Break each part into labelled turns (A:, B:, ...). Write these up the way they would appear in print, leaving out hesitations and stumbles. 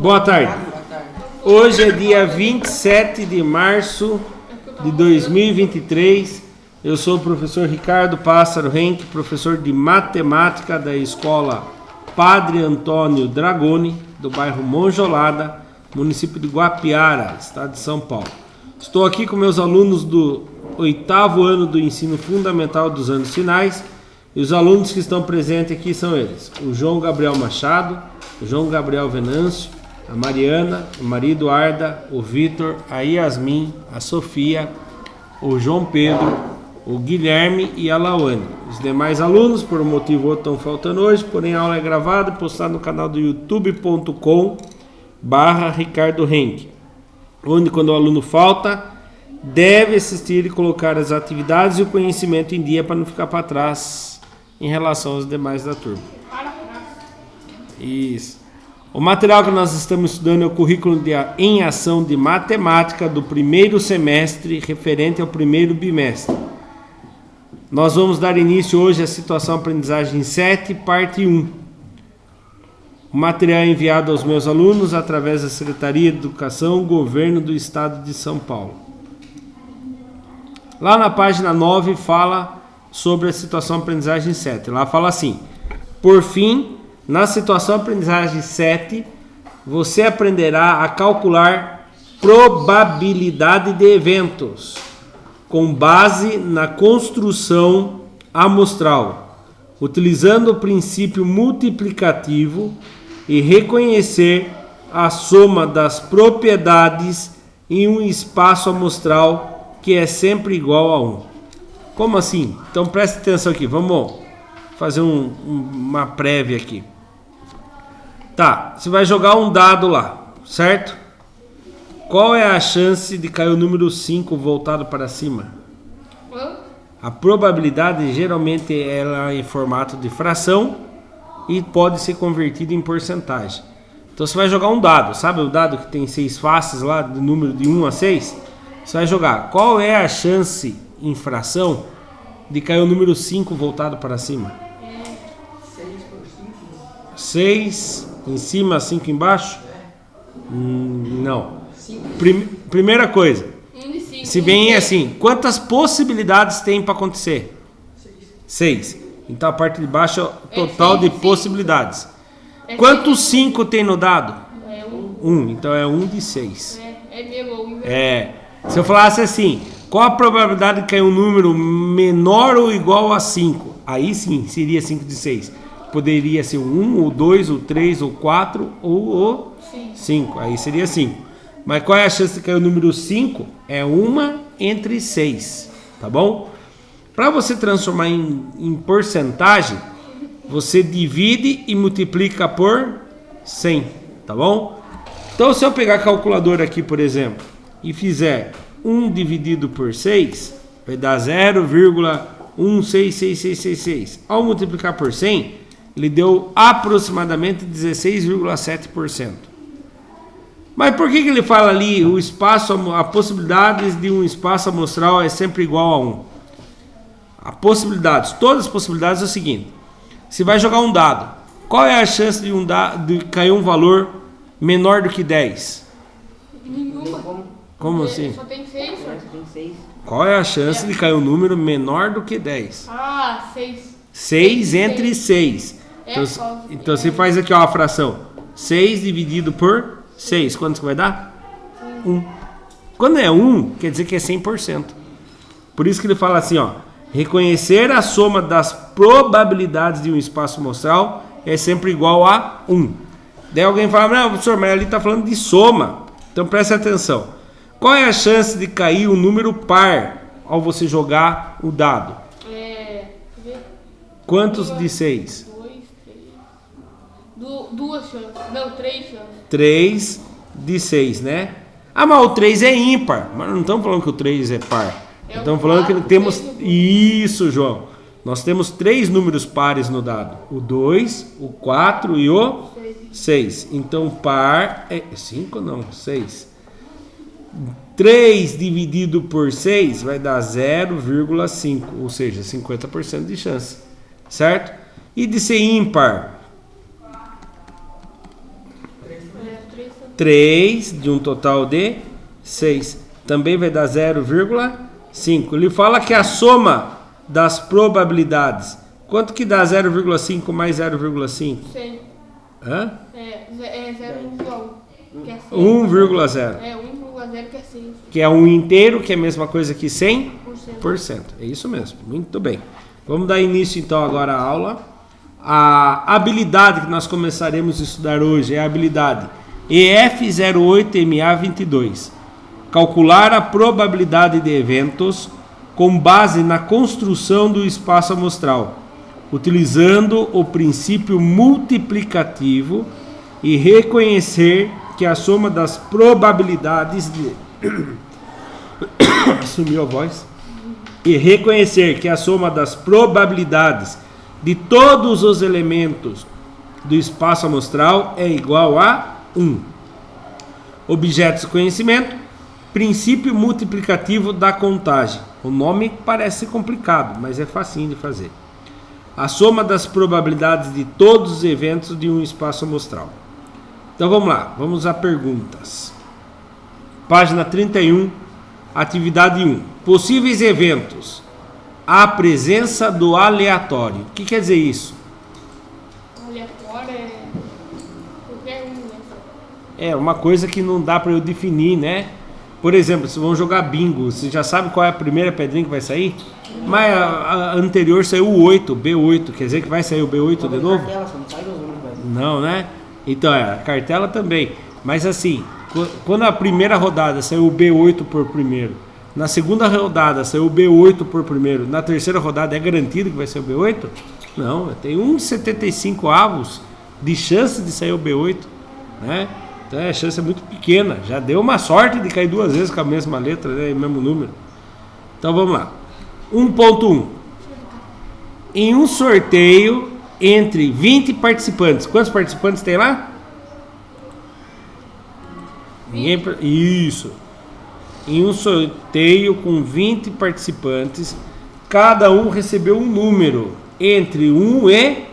A: Boa tarde. Hoje é dia 27 de março de 2023. Eu sou o professor Ricardo Pássaro Henke, professor de matemática da escola Padre Antônio Dragoni, do bairro Monjolada, município de Guapiara, estado de São Paulo. Estou aqui com meus alunos do 8º ano do ensino fundamental dos anos finais. E os alunos que estão presentes aqui são eles: o João Gabriel Machado, o João Gabriel Venâncio, a Mariana, a Maria Eduarda, o Vitor, a Yasmin, a Sofia, o João Pedro, o Guilherme e a Lawane. Os demais alunos, por um motivo ou outro, estão faltando hoje, porém a aula é gravada e postada no canal do youtube.com/Ricardo Henke, onde, quando o aluno falta, deve assistir e colocar as atividades e o conhecimento em dia para não ficar para trás em relação aos demais da turma. Isso. O material que nós estamos estudando é o currículo em ação de matemática do primeiro semestre, referente ao primeiro bimestre. Nós vamos dar início hoje à situação aprendizagem 7, parte 1. O material é enviado aos meus alunos através da Secretaria de Educação, Governo do Estado de São Paulo. Lá na página 9 fala sobre a situação aprendizagem 7. Lá fala assim: por fim, na situação aprendizagem 7, você aprenderá a calcular probabilidade de eventos com base na construção amostral, utilizando o princípio multiplicativo e reconhecer a soma das propriedades em um espaço amostral que é sempre igual a 1. Como assim? Então preste atenção aqui, vamos fazer uma prévia aqui. Tá, você vai jogar um dado lá, certo? Qual é a chance de cair o número 5 voltado para cima? A probabilidade geralmente ela é em formato de fração e pode ser convertida em porcentagem. Então você vai jogar um dado, sabe o dado que tem 6 faces lá, do número de 1 a 6? Você vai jogar, qual é a chance em fração de cair o número 5 voltado para cima?
B: 6 por 5.
A: 6 em cima, 5 embaixo? Não. Primeira coisa, se vem assim, quantas possibilidades tem para acontecer? 6. Então a parte de baixo é o total de possibilidades. Quantos 5 tem no dado? 1. Então é 1 de 6. Se eu falasse assim, qual a probabilidade de cair um número menor ou igual a 5? Aí sim, seria 5 de 6. Poderia ser o 1, o 2, o 3, o 4 ou o 5. Aí seria 5. Mas qual é a chance de cair o número 5? É 1 entre 6, tá bom? Para você transformar em porcentagem, você divide e multiplica por 100, tá bom? Então se eu pegar a calculadora aqui, por exemplo, e fizer 1 dividido por 6, vai dar 0,166666. Ao multiplicar por 100, ele deu aproximadamente 16,7%. Mas por que ele fala ali, o espaço, a possibilidade de um espaço amostral é sempre igual a 1? A possibilidades, todas as possibilidades é o seguinte: você vai jogar um dado, qual é a chance de cair um valor menor do que 10?
B: Nenhuma.
A: Como assim?
B: Só tem 6, só.
A: Qual é a chance de cair um número menor do que 10?
B: 6.
A: 6 entre 6. Então você faz aqui ó, a fração. 6 dividido por 6. Quanto que vai dar? 1. Quando é 1, quer dizer que é 100%. Por isso que ele fala assim, ó. Reconhecer a soma das probabilidades de um espaço amostral é sempre igual a 1. Daí alguém fala, não, professor, mas ali está falando de soma. Então preste atenção. Qual é a chance de cair um número par ao você jogar o dado? Quantos de 6?
B: 2 chances. Não, 3 chances.
A: 3 de 6, né? Ah, mas o 3 é ímpar. Mas não estamos falando que o 3 é par. Estamos falando que temos... Isso, João. Nós temos 3 números pares no dado. O 2, o 4 e o 6. Então par é 5 não, 6. 3 dividido por 6 vai dar 0,5, ou seja, 50% de chance, certo? E de ser ímpar? 3 de um total de 6. Também vai dar 0,5. Ele fala que a soma das probabilidades. Quanto que dá 0,5 mais 0,5?
B: 100.
A: Hã?
B: É 0,1, que é 100.
A: 1,0.
B: É 1,0 que é 100.
A: Que é um inteiro, que é a mesma coisa que 100%.
B: 100%.
A: É isso mesmo. Muito bem. Vamos dar início então agora à aula. A habilidade que nós começaremos a estudar hoje é a habilidade EF08MA22. Calcular a probabilidade de eventos com base na construção do espaço amostral, utilizando o princípio multiplicativo e reconhecer que a soma das probabilidades de... Sumiu a voz. E reconhecer que a soma das probabilidades de todos os elementos do espaço amostral é igual a 1. Objetos de conhecimento, princípio multiplicativo da contagem. O nome parece complicado, mas é facinho de fazer. A soma das probabilidades de todos os eventos de um espaço amostral. Então vamos lá, vamos a perguntas. Página 31, atividade 1. Possíveis eventos. A presença do aleatório. O que quer dizer isso?
B: Aleatório é qualquer um, né?
A: É uma coisa que não dá para eu definir, né? Por exemplo, se vão jogar bingo, você já sabe qual é a primeira pedrinha que vai sair? Mas a anterior saiu o 8, B8, quer dizer que vai sair o B8 de novo? Não, né? Então a cartela também. Mas assim, quando a primeira rodada saiu o B8 por primeiro, na segunda rodada saiu o B8 por primeiro, na terceira rodada é garantido que vai ser o B8? Não, tem 1,75 avos de chance de sair o B8, né? Então a chance é muito pequena. Já deu uma sorte de cair duas vezes com a mesma letra, né, e mesmo número. Então vamos lá. 1.1. Em um sorteio entre 20 participantes. Quantos participantes tem lá? Ninguém. Isso. Em um sorteio com 20 participantes, cada um recebeu um número entre 1 e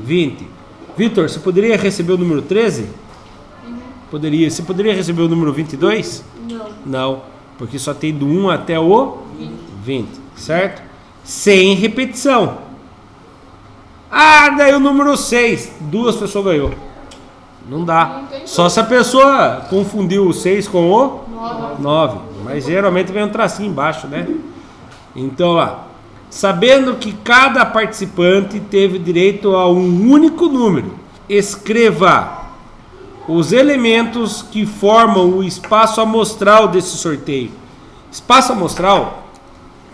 A: 20. Vitor, você poderia receber o número 13? Poderia. Você poderia receber o número 22?
B: Não.
A: Não, porque só tem do 1 até o 20, certo? Sem repetição. Ah, daí o número 6, duas pessoas ganhou. Não dá. Só se a pessoa confundiu o 6 com o 9. Mas geralmente vem um tracinho embaixo, né? Então lá. Sabendo que cada participante teve direito a um único número, escreva os elementos que formam o espaço amostral desse sorteio. Espaço amostral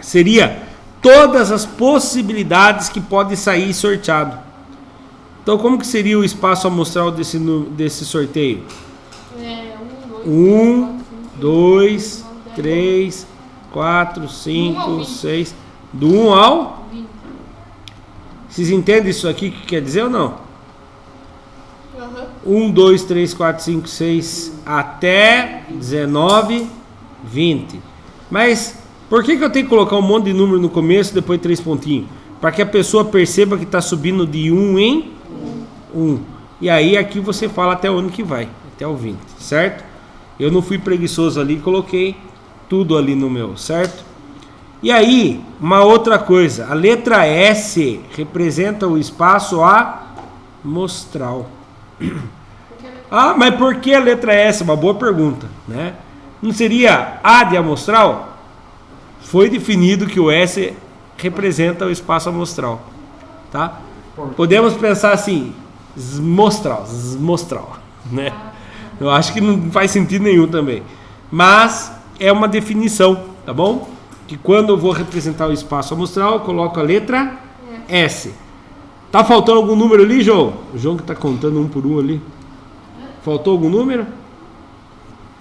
A: seria todas as possibilidades que podem sair sorteado. Então, como que seria o espaço amostral desse sorteio? 1, 2, 3, 4, 5, 6. Do 1 ao
B: 20.
A: Vocês entendem isso aqui que quer dizer ou não?
B: Uhum.
A: 1, 2, 3, 4, 5, 6 até 19, 20. Mas por que eu tenho que colocar um monte de número no começo e depois 3 pontinhos? Para que a pessoa perceba que está subindo de 1 em 1. E aí aqui você fala até onde que vai, até o 20, certo? Eu não fui preguiçoso ali, coloquei tudo ali no meu, certo? E aí, uma outra coisa, a letra S representa o espaço amostral. Ah, mas por que a letra S? Uma boa pergunta, né? Não seria A de amostral? Foi definido que o S representa o espaço amostral, tá? Podemos pensar assim, esmostral, né? Eu acho que não faz sentido nenhum também, mas é uma definição, tá bom? Que quando eu vou representar o espaço amostral, eu coloco a letra S. Tá faltando algum número ali, João? O João que tá contando um por um ali. Faltou algum número?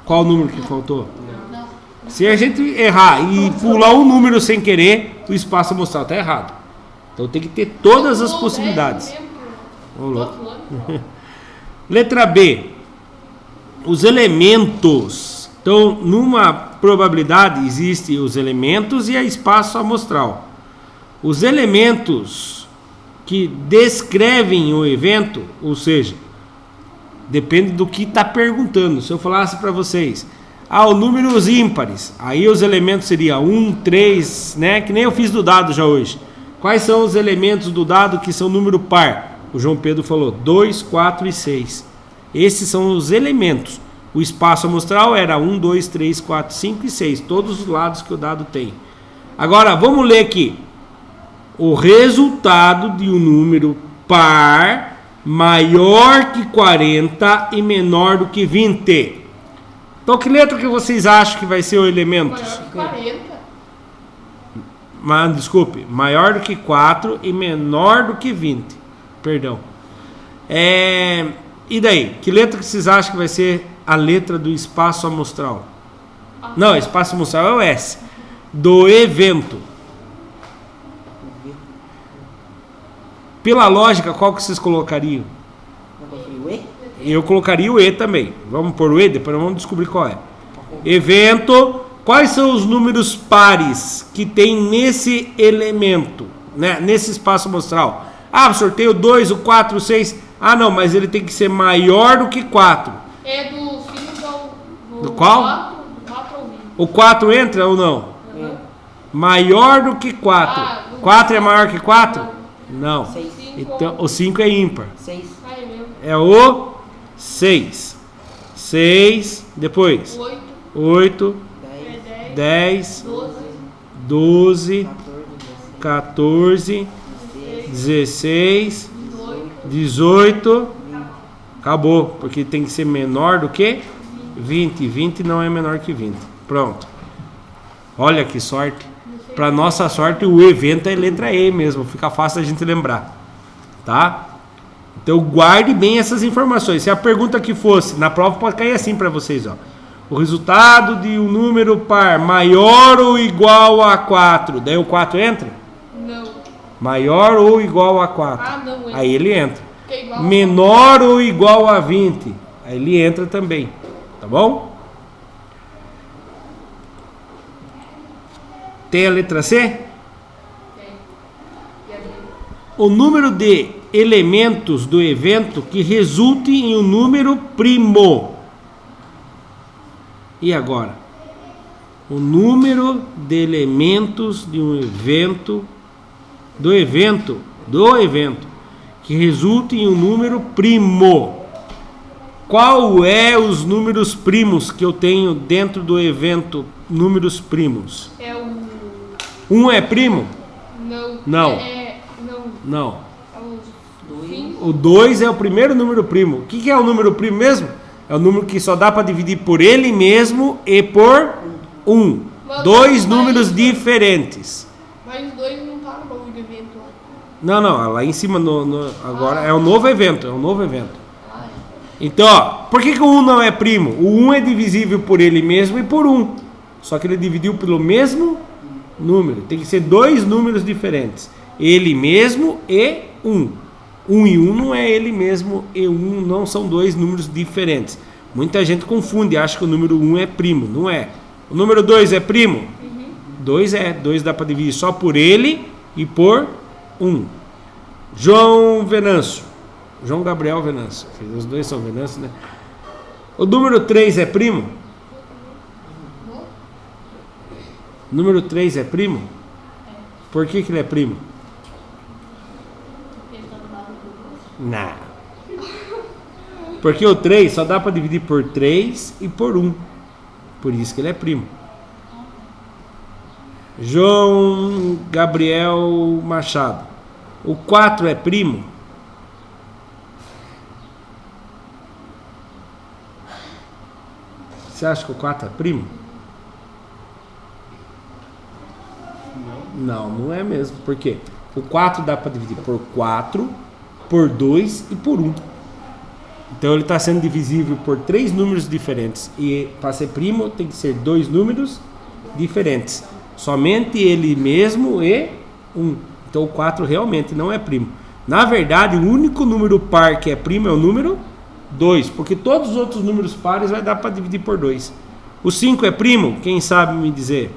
A: Qual o número que faltou?
B: Não.
A: Se a gente errar e pular um número sem querer, o espaço amostral tá errado. Então tem que ter todas as possibilidades. Ô, louco. Letra B. Os elementos. Então, numa probabilidade existem os elementos e a espaço amostral. Os elementos que descrevem o evento, ou seja, Depende do que está perguntando. Se eu falasse para vocês, os números ímpares, aí os elementos seriam 1, 3, né? Que nem eu fiz do dado já hoje. Quais são os elementos do dado que são número par? O João Pedro falou 2, 4 e 6. Esses são os elementos. O espaço amostral era 1, 2, 3, 4, 5 e 6. Todos os lados que o dado tem. Agora, vamos ler aqui. O resultado de um número par maior que 40 e menor do que 20. Então, que letra que vocês acham que vai ser o elemento?
B: Maior que 40.
A: Desculpe, maior do que 4 e menor do que 20. Perdão. E daí? Que letra que vocês acham que vai ser a letra do espaço amostral? Não, espaço amostral é o S. Do evento. Pela lógica, qual que vocês colocariam? Eu colocaria o E também. Vamos pôr o E, depois vamos descobrir qual é. Evento. Quais são os números pares que tem nesse elemento, né? Nesse espaço amostral? Sorteio 2, o 4, o 6. Não, mas ele tem que ser maior do que 4.
B: É do 5
A: do qual?
B: 4 ao 20.
A: O 4 entra ou não?
B: Uhum.
A: Maior do que 4. 4 é maior que 4? Não.
B: 6.
A: Então, o 5 é ímpar.
B: 6. É mesmo.
A: É o 6. 6, depois 8, 10, 12, 14, 16, 18. Acabou, porque tem que ser menor do que 20. 20 não é menor que 20. Pronto. Olha que sorte. Para nossa sorte, o evento é letra E mesmo. Fica fácil a gente lembrar. Tá? Então guarde bem essas informações. Se a pergunta que fosse, na prova pode cair assim para vocês, ó. O resultado de um número par maior ou igual a 4. Daí o 4 entra?
B: Não.
A: Maior ou igual a 4.
B: Não entra.
A: Aí ele entra.
B: É igual
A: Menor ou igual a 20. Aí ele entra também. Tá bom? Tem a letra C?
B: Tem.
A: O número de elementos do evento que resulte em um número primo. E agora? O número de elementos de um evento, do evento, que resulte em um número primo. Qual é os números primos que eu tenho dentro do evento números primos?
B: É o...
A: 1 é primo?
B: Não.
A: Não.
B: Não.
A: Não.
B: É o 5.
A: O 2 é o primeiro número primo. O que é o número primo mesmo? É o número que só dá para dividir por ele mesmo e por 1. Dois números diferentes.
B: Mas os dois não tá no bagulho do evento lá.
A: Não, lá em cima agora é um novo evento, Então, ó, por que o 1 não é primo? O 1 é divisível por ele mesmo e por 1. Só que ele dividiu pelo mesmo número. Tem que ser dois números diferentes. Ele mesmo e 1. 1 e 1 não é ele mesmo e 1 não são dois números diferentes. Muita gente confunde, acha que o número 1 é primo. Não é. O número 2 é primo? 2 é. 2 dá para dividir só por ele e por 1. João Venâncio. João Gabriel Venâncio. Os dois são Venâncio, né? O número 3 é primo? O número 3 é primo? Por que ele é primo? Não. Porque o 3 só dá para dividir por 3 e por 1. Por isso que ele é primo. João Gabriel Machado. O 4 é primo? Você acha que o 4 é primo? Não é mesmo. Por quê? O 4 dá para dividir por 4, por 2 e por 1. Então ele está sendo divisível por 3 números diferentes. E para ser primo tem que ser 2 números diferentes. Somente ele mesmo e 1. Então o 4 realmente não é primo. Na verdade, o único número par que é primo é o número 2. Porque todos os outros números pares vai dar para dividir por 2. O 5 é primo? Quem sabe me dizer?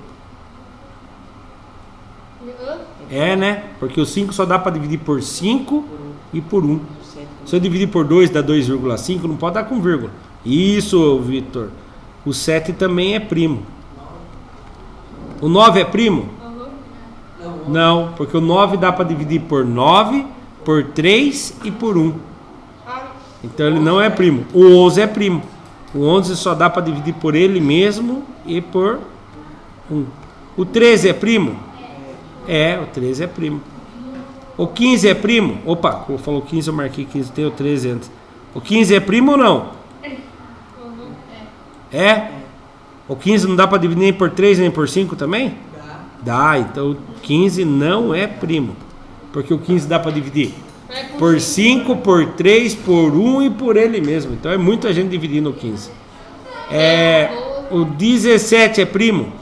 A: É, né? Porque o 5 só dá para dividir por 5 e por 1. Se eu dividir por 2 dá 2,5, não pode dar com vírgula. Isso, Vitor. O 7 também é primo. O 9 é primo? Não, porque o 9 dá para dividir por 9, por 3 e por 1. Então ele não é primo. O 11 é primo. O 11 só dá para dividir por ele mesmo e por 1. O 13 é primo? É, o 13 é primo. O 15 é primo? Opa, falou 15, eu marquei 15, tem o 13 antes. O 15 é primo ou não? É? O 15 não dá para dividir nem por 3 nem por 5 também? Dá, então o 15 não é primo. Porque o 15 dá para dividir por 5, por 3, por 1 e por ele mesmo. Então é muita gente dividindo o 15. O 17 é primo?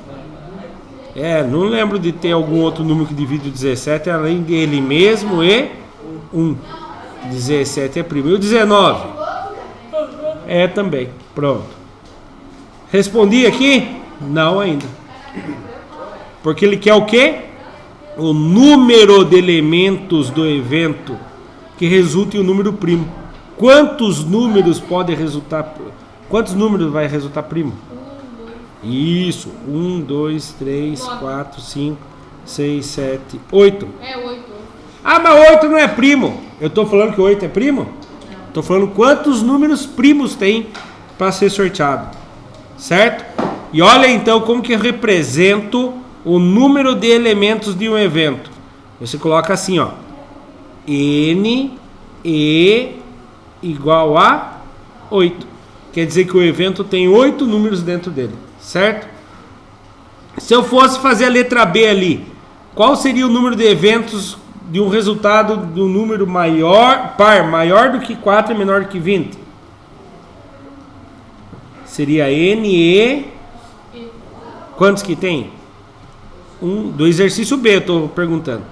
A: Não lembro de ter algum outro número que divide o 17 além dele mesmo e 1. 17 é primo. E o 19? É também. Pronto. Respondi aqui? Não ainda. Porque ele quer o quê? O número de elementos do evento que resulta em um número primo. Quantos números pode resultar? Quantos números vai resultar primo? Isso. 1, 2, 3, 4, 5, 6, 7, 8.
B: É 8.
A: Ah, mas 8 não é primo. Eu estou falando que 8 é primo? Estou falando quantos números primos tem para ser sorteado. Certo? E olha então como que eu represento o número de elementos de um evento. Você coloca assim, ó. N, E igual a 8. Quer dizer que o evento tem 8 números dentro dele. Certo? Se eu fosse fazer a letra B ali, qual seria o número de eventos de um resultado de um número maior do que 4 e menor do que 20? Seria N, E. Quantos que tem? Do exercício B, eu estou perguntando.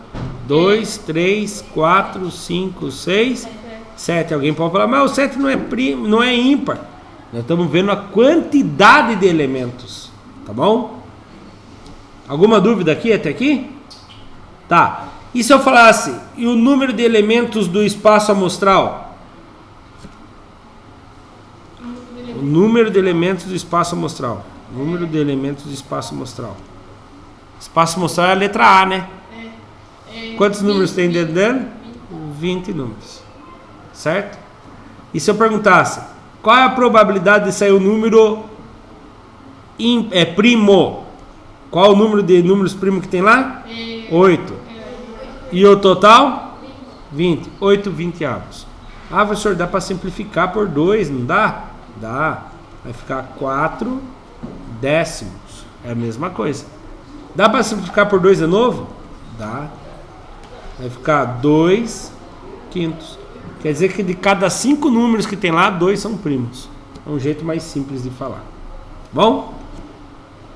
A: 2, 3, 4, 5, 6, 7. Alguém pode falar, mas o 7 não é primo, não é ímpar. Nós estamos vendo a quantidade de elementos. Tá bom? Alguma dúvida aqui até aqui? Tá. E se eu falasse, e o número de elementos do espaço amostral? O número de elementos do espaço amostral. Número de elementos do espaço amostral. Espaço amostral é a letra A, né? Quantos números tem dentro dele? 20 números. Certo? E se eu perguntasse, qual é a probabilidade de sair o número primo? Qual o número de números primos que tem lá? 8. E o total? 20. 8 vinteavos. Ah, professor, dá para simplificar por 2, não dá? Dá. Vai ficar 4 décimos. É a mesma coisa. Dá para simplificar por 2 de novo? Dá. Vai ficar 2 quintos. Quer dizer que de cada 5 números que tem lá, 2 são primos. É um jeito mais simples de falar. Bom?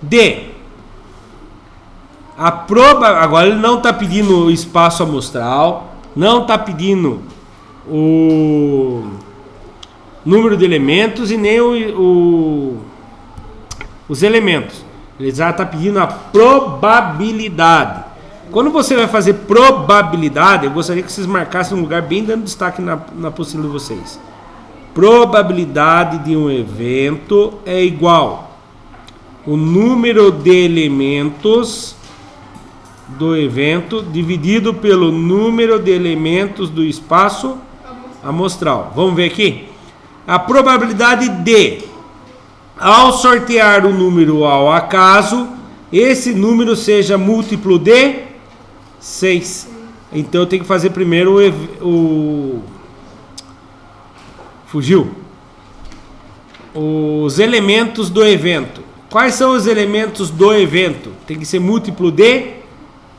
A: D. Agora ele não está pedindo o espaço amostral, não está pedindo o número de elementos e nem os elementos. Ele já está pedindo a probabilidade. Quando você vai fazer probabilidade, eu gostaria que vocês marcassem um lugar bem dando destaque na apostila de vocês. Probabilidade de um evento é igual o número de elementos do evento dividido pelo número de elementos do espaço amostral. Vamos ver aqui? A probabilidade de, ao sortear o número ao acaso, esse número seja múltiplo de 6. Então eu tenho que fazer primeiro fugiu. Os elementos do evento. Quais são os elementos do evento? Tem que ser múltiplo de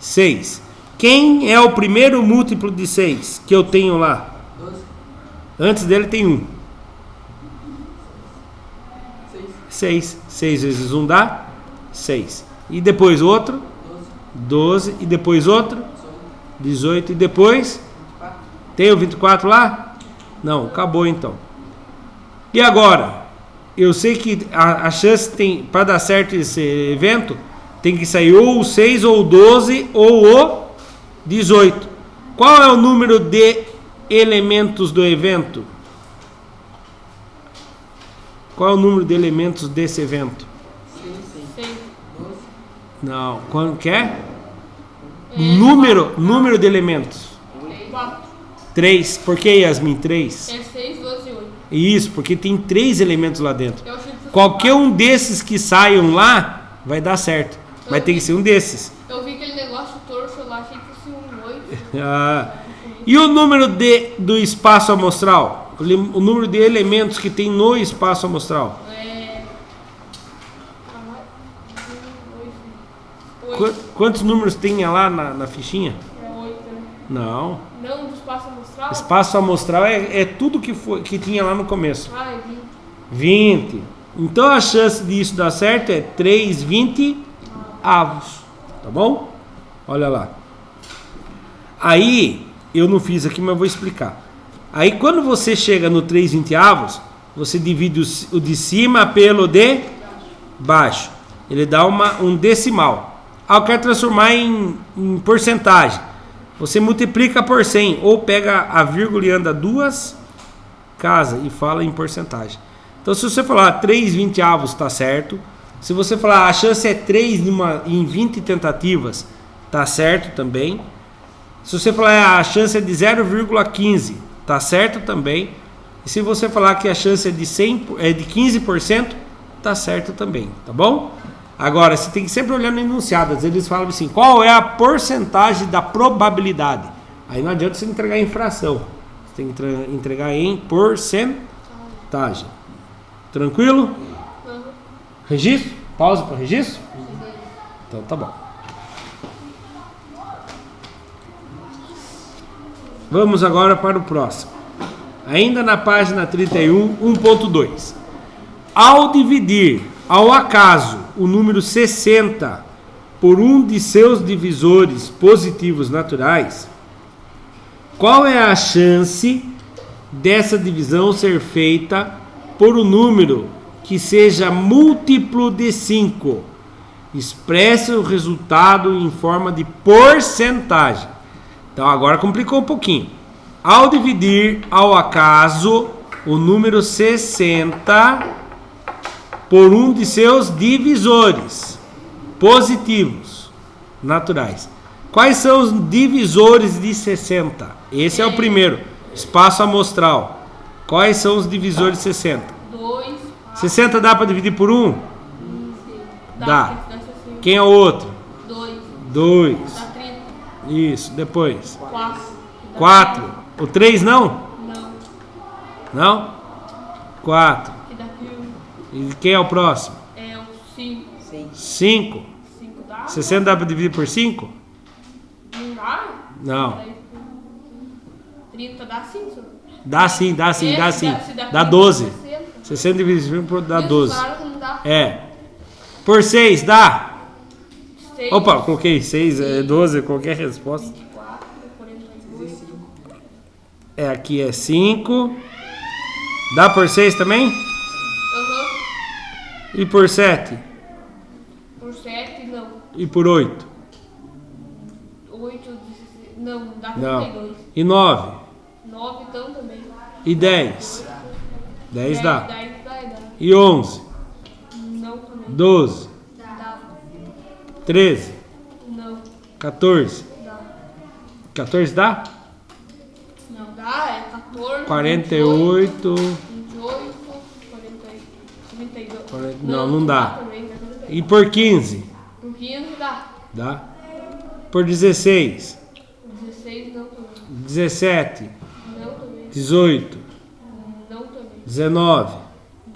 A: 6. Quem é o primeiro múltiplo de 6 que eu tenho lá?
C: 12.
A: Antes dele tem 1. 6. 6 vezes 1 dá 6. E depois outro? 12. E depois outro? 18. E depois?
C: 24.
A: Tem o 24 lá? Não, acabou então. E agora? Eu sei que a chance tem para dar certo esse evento, tem que sair ou o 6, ou o 12, ou o 18. Qual é o número de elementos do evento? Qual é o número de elementos desse evento?
B: 6.
A: Não, quando quer? Número de elementos.
B: 4.
A: 3. Por que, Yasmin, 3?
B: É 6, 12 e 8.
A: Isso, porque tem 3 elementos lá dentro.
B: Eu achei que fosse
A: Qualquer
B: 4.
A: um desses que saiam lá, vai dar certo. Vai ter que ser um desses.
B: Eu vi aquele negócio torto lá, achei que fosse um 8.
A: Ah, e o número do espaço amostral? O número de elementos que tem no espaço amostral? Quantos números tem lá na fichinha?
B: É 8, né?
A: Não.
B: Não, do espaço amostral?
A: Espaço amostral é tudo que tinha lá no começo.
B: Ah, é 20.
A: 20. Então a chance disso dar certo é 3/20 avos. Tá bom? Olha lá. Aí, eu não fiz aqui, mas vou explicar. Aí quando você chega no 3/20 avos, você divide o de cima pelo de baixo. Ele dá um decimal. Ah, eu quero transformar em porcentagem. Você multiplica por 100 ou pega a vírgula e anda 2 casas e fala em porcentagem. Então se você falar 3/20 avos está certo. Se você falar a chance é 3 em 20 tentativas, está certo também. Se você falar a chance é de 0,15, está certo também. E se você falar que a chance é de 15%, está certo também, tá bom? Agora, você tem que sempre olhar no enunciado. Eles falam assim, qual é a porcentagem da probabilidade? Aí não adianta você entregar em fração. Você tem que entregar em porcentagem. Tranquilo?
B: Uhum.
A: Registro? Pausa para registro? Então tá bom. Vamos agora para o próximo. Ainda na página 31, 1.2. Ao dividir ao acaso o número 60 por um de seus divisores positivos naturais, qual é a chance dessa divisão ser feita por um número que seja múltiplo de 5? Expresse o resultado em forma de porcentagem. Então agora complicou um pouquinho. Ao dividir ao acaso o número 60 por um de seus divisores positivos naturais. Quais são os divisores de 60? Esse é o primeiro. Espaço amostral. Quais são os divisores de 60?
B: 2.
A: 60 dá para dividir por 1? Dá. Quem é o outro?
B: 2.
A: 2.
B: Dá 30.
A: Isso. Depois.
B: 4.
A: 4. O 3 não?
B: Não.
A: Não? 4.
B: Que dá 15.
A: E quem é o próximo?
B: É o 5.
A: 5.
B: 5 dá?
A: 60 dá para dividir por 5?
B: Não dá?
A: Não.
B: 30 dá 5.
A: Dá sim, dá sim, dá sim.
B: Se
A: Dá
B: 30,
A: 12.
B: 60.
A: 60 dividido por 5 dá 12.
B: Claro que não dá.
A: É. Por 6 dá?
B: 6.
A: Opa, coloquei 6, 12, qualquer resposta.
B: 24, 42.
A: É, aqui é 5. Dá por 6 também?
B: Aham.
A: E por 7?
B: Por 7, não.
A: E por 8?
B: 8, 16. Não, dá
A: Não.
B: 32.
A: E 9?
B: 9, então também.
A: E 10? 10 dá.
B: 10 dá.
A: E 11?
B: Não também.
A: 12?
B: Dá.
A: 13?
B: Não.
A: 14?
B: Dá.
A: 14 dá?
B: Não dá, é 14.
A: 48?
B: 28, 40, 32.
A: Não dá.
B: Também, dá 32.
A: E por 15?
B: Por 15 dá.
A: Dá. Por 16?
B: 16 não também.
A: 17?
B: Não também.
A: 18?
B: Não também.
A: 19?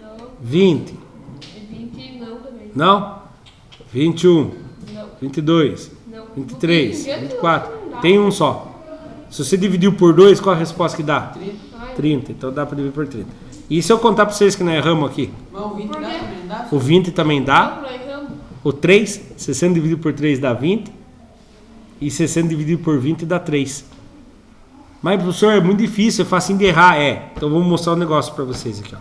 B: Não.
A: 20?
B: 20 não também.
A: Não? 21?
B: Não.
A: 22?
B: Não.
A: 23?
B: 20,
A: 24?
B: não dá.
A: Tem um só. Se você dividiu por 2, qual a resposta que dá?
B: Ai,
A: 30. Então dá para dividir por 30. E se eu contar para vocês que não erramos aqui?
C: Mas o 20
B: Por
C: dá
B: quê?
C: também, não dá?
A: O 20 também dá.
B: não, nós erramos.
A: O 3, 60 dividido por 3 dá 20. E 60 dividido por 20 dá 3. Mas, professor, é muito difícil, é facinho de errar. É. Então vamos mostrar um negócio para vocês aqui. Ó.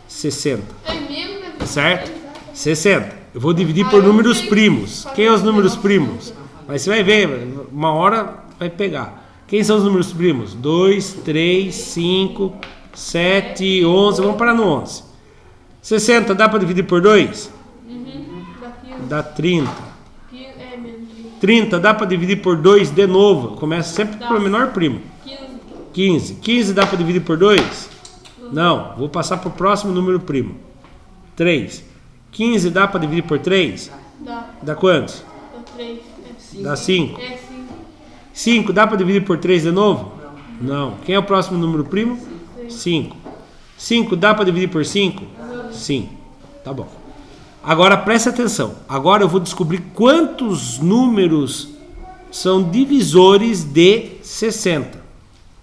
A: 60.
B: É mesmo, né?
A: Certo? 60. Eu vou dividir por números primos. Quem é os números primos? Mas você vai ver, uma hora vai pegar. Quem são os números primos? 2, 3, 5, 7, 11. Vamos parar no 11. 60 dá para dividir por 2?
B: Dá 15.
A: Dá 30.
B: É mesmo.
A: 30 dá para dividir por 2 de novo. Começa sempre
B: Dá.
A: pelo menor primo.
B: 15.
A: 15 dá para dividir por 2? Não. Vou passar para o próximo número primo. 3. 15 dá para dividir por 3?
B: Dá.
A: Dá quantos?
B: Dá 3.
A: Dá 5.
B: É 5.
A: 5 dá para dividir por 3 de novo? Não. Quem é o próximo número primo? 5. 5 dá para dividir por 5? Sim. Tá bom. Agora preste atenção. Agora eu vou descobrir quantos números são divisores de 60.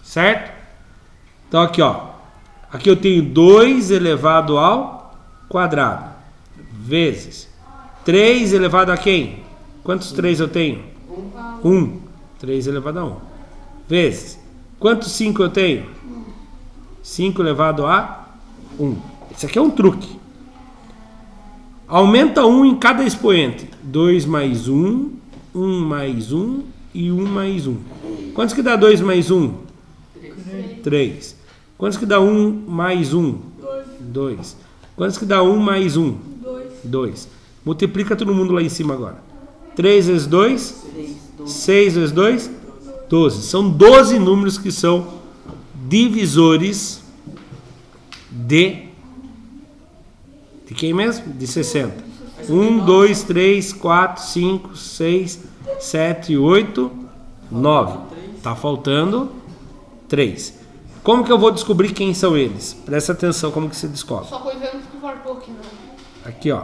A: Certo? Então aqui, ó. Aqui eu tenho 2 elevado ao quadrado. Vezes 3 elevado a quem? Quantos 3 eu tenho? 1. 3 elevado a 1. Vezes. Quantos 5 eu tenho? 5 elevado a 1. Isso aqui é um truque. Aumenta 1 em cada expoente. 2 mais 1, 1 mais 1 e 1 mais 1. Quantos que dá 2 mais 1? 3. Quantos que dá 1 mais 1? 2. Quantos que dá 1 mais 1? 2. Multiplica todo mundo lá em cima agora. 3 vezes 2? 6 vezes 2? 12. São 12 números que são divisores de quem mesmo? De 60. 1, 2, 3, 4, 5, 6, 7, 8, 9. Tá faltando 3. Como que eu vou descobrir quem são eles? Presta atenção como que se descobre.
B: Só coisamos que faltou aqui, não.
A: Aqui, ó.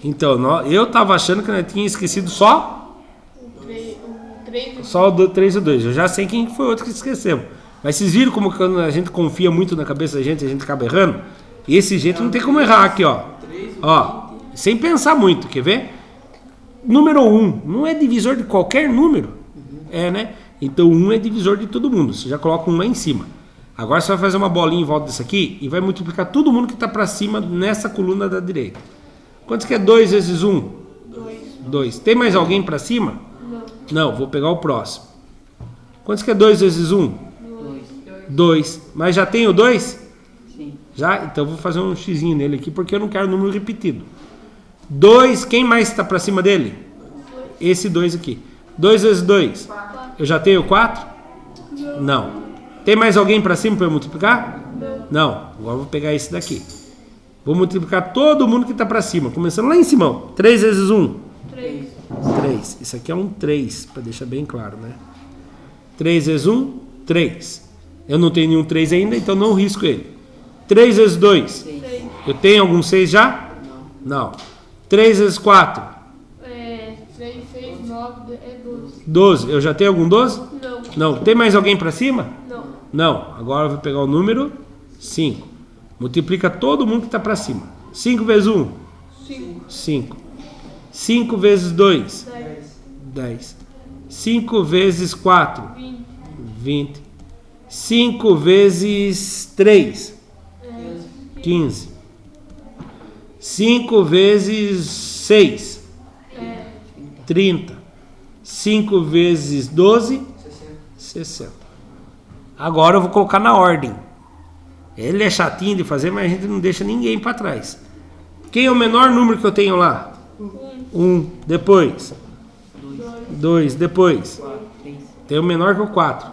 A: Então, eu tava achando que eu tinha esquecido só
B: O 3
A: só o 3 e o 2. Eu já sei quem foi o outro que esquecemos. Mas vocês viram como quando a gente confia muito na cabeça da gente, a gente acaba errando? E esse jeito não tem como errar aqui, ó. Ó, sem pensar muito, quer ver? Número 1 não é divisor de qualquer número. É, né? Então 1 é divisor de todo mundo. Você já coloca 1 lá em cima. Agora você vai fazer uma bolinha em volta disso aqui e vai multiplicar todo mundo que está para cima nessa coluna da direita. Quanto que é 2 vezes 1? 2. Tem mais alguém para cima? Não, vou pegar o próximo. Quanto que é 2 vezes 1? 2. Mas já tem o 2?
C: Sim.
A: Já? Então eu vou fazer um xizinho nele aqui porque eu não quero número repetido. 2, quem mais está para cima dele? Esse 2 aqui. 2 vezes 2? Eu já tenho 4? Não. Tem mais alguém para cima para eu multiplicar? Não. Agora eu vou pegar esse daqui. Vou multiplicar todo mundo que está para cima. Começando lá em cima. 3 vezes 1? 3. Isso aqui é um 3, para deixar bem claro, né? 3 vezes 1? 3. Eu não tenho nenhum 3 ainda, então não risco ele. 3 vezes 2? Eu tenho algum 6 já? Não. 3 vezes 4?
B: 3, 6, 9, é 12.
A: 12. Eu já tenho algum 12?
B: Não.
A: Não. Tem mais alguém para cima?
B: Não.
A: Não. Agora eu vou pegar o número 5. Multiplica todo mundo que está para cima. 5 vezes 1? 5. 5 vezes 2? 10. 5 vezes 4? 20. 5 vezes 3? 15. 5 vezes 6? 30. 5 vezes 12? 60. Agora eu vou colocar na ordem. Ele é chatinho de fazer, mas a gente não deixa ninguém para trás. Quem é o menor número que eu tenho lá? 1. Depois? 2. Depois? Tem o menor que o 4.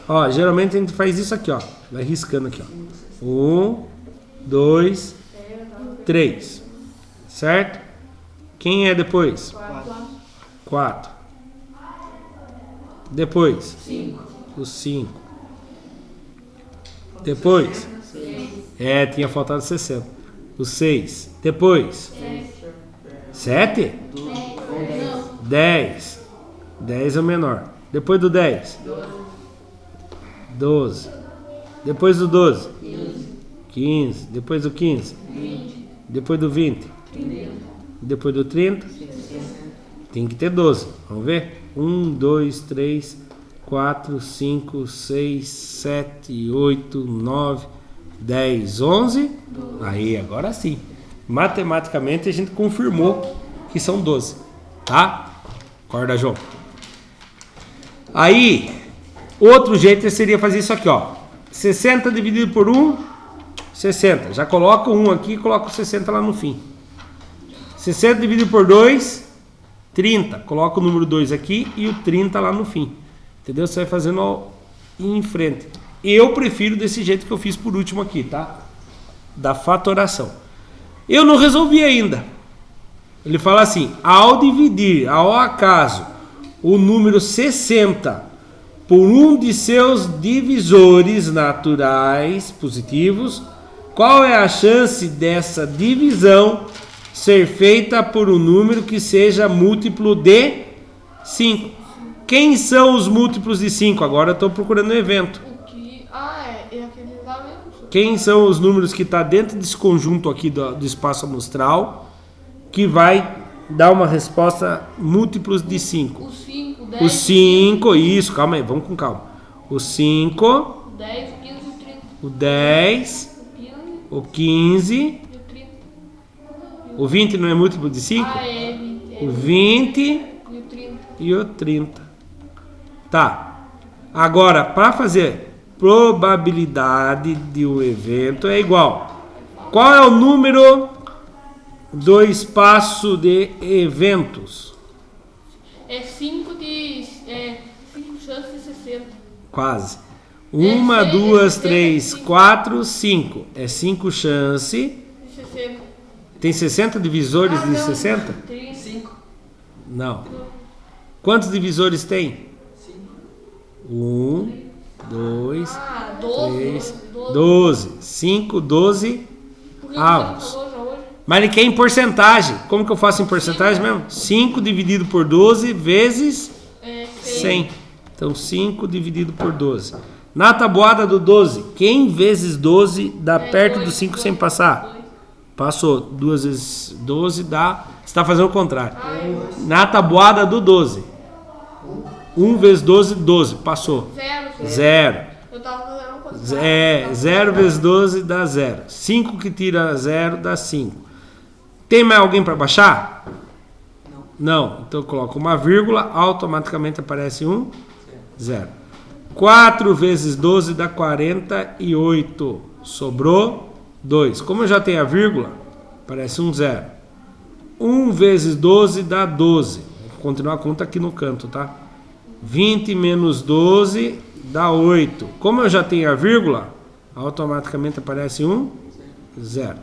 A: Ó, geralmente a gente faz isso aqui, ó. Vai riscando aqui, ó. 1, 2, 3. Certo? Quem é depois? 4. Depois? O 5. Depois? Tinha faltado 60. O 6. Depois? 7? 10. 10 é o menor. Depois do 10? 12. Depois do 12? 15. Depois do 15? 20. Depois do 20? 30. Depois do 30? 60. Tem que ter 12. Vamos ver? 1, 2, 3, 4, 5, 6, 7, 8, 9, 10, 11. Aí, agora sim. Matematicamente a gente confirmou que são 12. Tá? Acorda, João. Aí, outro jeito seria fazer isso aqui, ó. 60 dividido por 1, 60. Já coloca o 1 aqui e coloca o 60 lá no fim. 60 dividido por 2, 30. Coloca o número 2 aqui e o 30 lá no fim. Entendeu? Você vai fazendo em frente. Eu prefiro desse jeito que eu fiz por último aqui, tá? Da fatoração. Eu não resolvi ainda. Ele fala assim: ao dividir ao acaso o número 60 por um de seus divisores naturais positivos, qual é a chance dessa divisão ser feita por um número que seja múltiplo de 5? Quem são os múltiplos de 5? Agora eu estou procurando um evento.
B: É aquele lá mesmo.
A: Quem são os números que está dentro desse conjunto aqui do espaço amostral que vai dar uma resposta múltiplos de 5?
B: O 5, 10.
A: O 5, isso, calma aí, vamos com calma. O 5,
B: 10, 15 e 30.
A: o 10,
B: O 15
A: o 15,
B: e o 30.
A: o 20 não é múltiplo de 5?
B: É 20.
A: O 20
B: E o 30.
A: e o 30. Tá. Agora, para fazer probabilidade de um evento é igual. Qual é o número do espaço de eventos?
B: É 5 chances de 60.
A: Quase.
B: É
A: 1,
B: seis,
A: 2,
B: é
A: 3,
B: cinco.
A: 4, 5. É 5 chances.
B: De 60.
A: Tem 60 divisores de 60?
B: 35.
A: Não. Quantos divisores tem? 1, 2,
B: 12.
A: 3, 12. 5, 12
B: Por que
A: avos.
B: você falou já hoje?
A: Mas ele quer em porcentagem. Como que eu faço em porcentagem mesmo? 5 dividido por 12 vezes 100. Então 5 dividido por 12. Na tabuada do 12, quem vezes 12 dá perto do 5 sem passar? Passou. 2 vezes 12 dá... Você está fazendo o contrário. Na tabuada do 12. 1 vezes 12, 12. Passou. 0.
B: Eu tava fazendo um contrário.
A: 0 vezes 12 dá 0. 5 que tira 0 dá 5. Tem mais alguém para baixar? Não. Então eu coloco uma vírgula, automaticamente aparece 0. 4 vezes 12 dá 48. Sobrou 2. Como eu já tenho a vírgula, aparece 0. 1 vezes 12 dá 12. Vou continuar a conta aqui no canto, tá? 20 menos 12 dá 8. Como eu já tenho a vírgula, automaticamente aparece 0.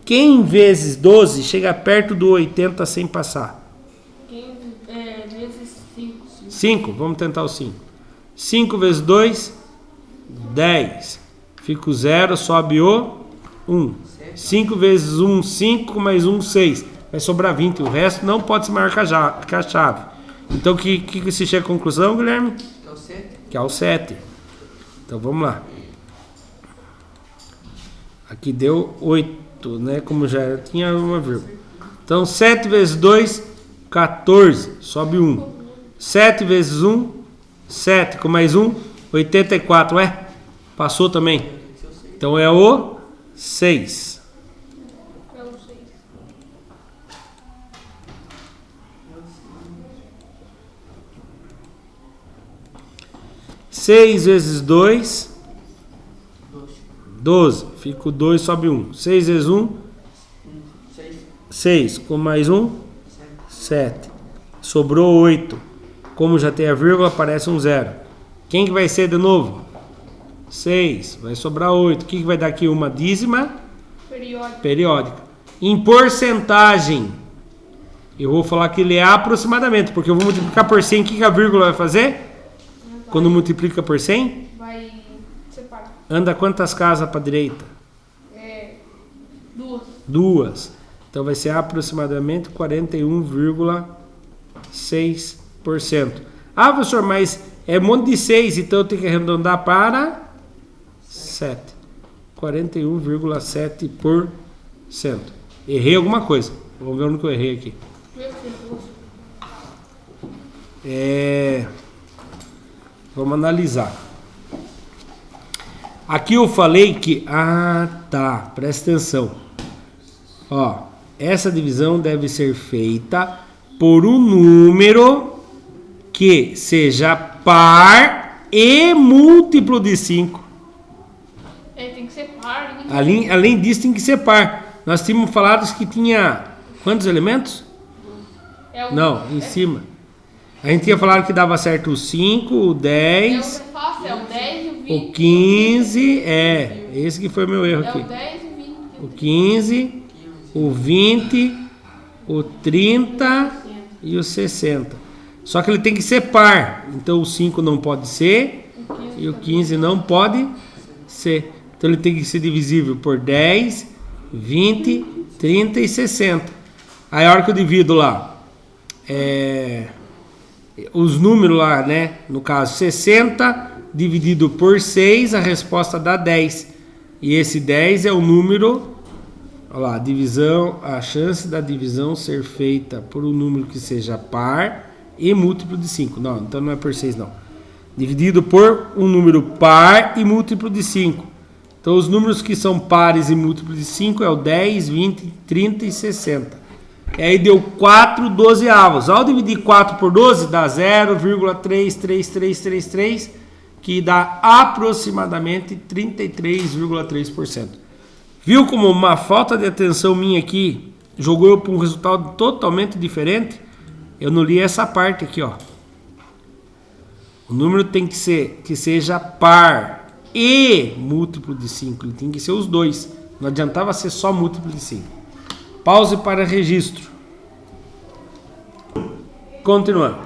A: Quem vezes 12 chega perto do 80 sem passar?
B: Vezes 5.
A: 5, vamos tentar o 5. 5 vezes 2, 10. Fica o 0, sobe o 1. 5 vezes 1, 5, mais 1, 6. Vai sobrar 20. O resto não pode se marcar com a chave. Então, o que se chega à conclusão, Guilherme?
C: Que é o 7.
A: Que é o 7. Então, vamos lá. Aqui deu 8, né? Como já tinha uma vírgula. Então, 7 vezes 2, 14. Sobe 1. 7 vezes 1, 7. Com mais 1, 84. Ué? Passou também. Então, é o 6.
B: É o 6.
A: 6 vezes 2, 12. Fica o 2, sobe 1. 6 vezes 1, 6. Com mais 1, 7. Sobrou 8. Como já tem a vírgula, aparece 0. Quem que vai ser de novo? 6. Vai sobrar 8. O que vai dar aqui? Uma dízima periódica. Em porcentagem, eu vou falar que ele é aproximadamente, porque eu vou multiplicar por 100. O que a vírgula vai fazer? Quando multiplica por 100?
B: Vai separar.
A: Anda quantas casas para a direita?
B: 2.
A: 2. Então vai ser aproximadamente 41,6%. Ah, professor, mas é um monte de 6, então eu tenho que arredondar para 7. 41,7%. Errei alguma coisa. Vamos ver onde que eu errei aqui. Vamos analisar. Aqui eu falei que... presta atenção. Ó, essa divisão deve ser feita por um número que seja par e múltiplo de 5.
B: Tem que ser par, né?
A: Além disso, tem que ser par. Nós tínhamos falado que tinha quantos elementos? Não, em cima. A gente tinha falado que dava certo o 5, o 10...
B: É o 10 e o 20.
A: O 15, esse que foi meu erro aqui.
B: É o 10 e o 20.
A: O 15, o 20, o 30 e o 60. Só que ele tem que ser par. Então o 5 não pode ser e o 15 não pode ser. Então ele tem que ser divisível por 10, 20, 30 e 60. Aí a hora que eu divido lá, os números lá, né? No caso, 60 dividido por 6, a resposta dá 10. E esse 10 é o número, olha lá, divisão, a chance da divisão ser feita por um número que seja par e múltiplo de 5. Não, então não é por 6 não. Dividido por um número par e múltiplo de 5. Então os números que são pares e múltiplos de 5 é o 10, 20, 30 e 60. E aí deu 4 dozeavos. Ao dividir 4 por 12 dá 0,33333, que dá aproximadamente 33,3%. Viu como uma falta de atenção minha aqui jogou eu para um resultado totalmente diferente? Eu não li essa parte aqui, ó. O número tem que seja par e múltiplo de 5. Ele tem que ser os dois. Não adiantava ser só múltiplo de 5. Pause para registro. Continuando.